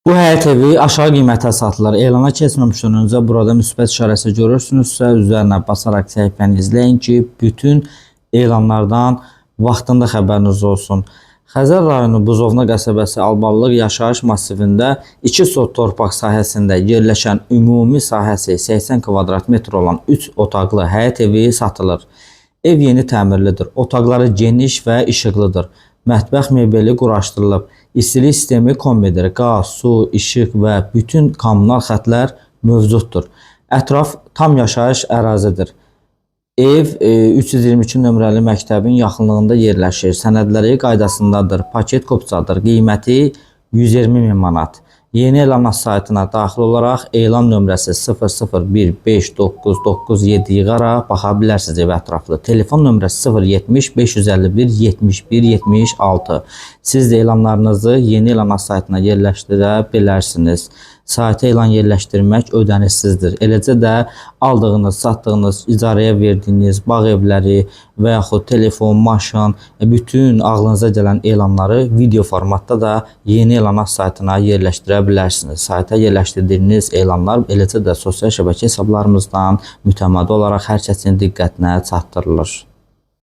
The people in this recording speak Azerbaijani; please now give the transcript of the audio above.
Bu həyət evi aşağı qiymətə satılır. Elana keçməmişdən öncə burada müsbət işarəsi görürsünüzsə, üzərinə basaraq səhifəni izləyin ki, bütün elanlardan vaxtında xəbəriniz olsun. Xəzər rayonu Buzovna qəsəbəsi Albalılıq yaşayış masivində 2 sot torpaq sahəsində yerləşən ümumi sahəsi 80 kvadrat metr olan 3 otaqlı həyət evi satılır. Ev yeni təmirlidir. Otaqları geniş və işıqlıdır. Mətbəx mebeli quraşdırılıb. İstilik sistemi kombidir. Qaz, su, işıq və bütün kommunal xətlər mövcuddur. Ətraf tam yaşayış ərazidir. Ev 322 nömrəli məktəbin yaxınlığında yerləşir. Sənədləri qaydasındadır. Paket kopçadır. Qiyməti 120 min manat. Yeni elan saytına daxil olaraq elan nömrəsi 00159997 yığaraq baxa bilərsiniz ev ətraflı. Telefon nömrəsi 070 551 71 76. Siz də elanlarınızı yeni elan saytına yerləşdirə bilərsiniz. Sayta elan yerləşdirmək ödənişsizdir. Eləcə də aldığınız, satdığınız, icarəyə verdiyiniz bağ evləri və yaxud telefon, maşın, bütün ağlınıza gələn elanları video formatda da yeni elan saytına yerləşdirə bilərsiniz. Sayta yerləşdirdiyiniz elanlar eləcə də sosial şəbəkə hesablarımızdan mütəmadi olaraq hər kəsin diqqətinə çatdırılır.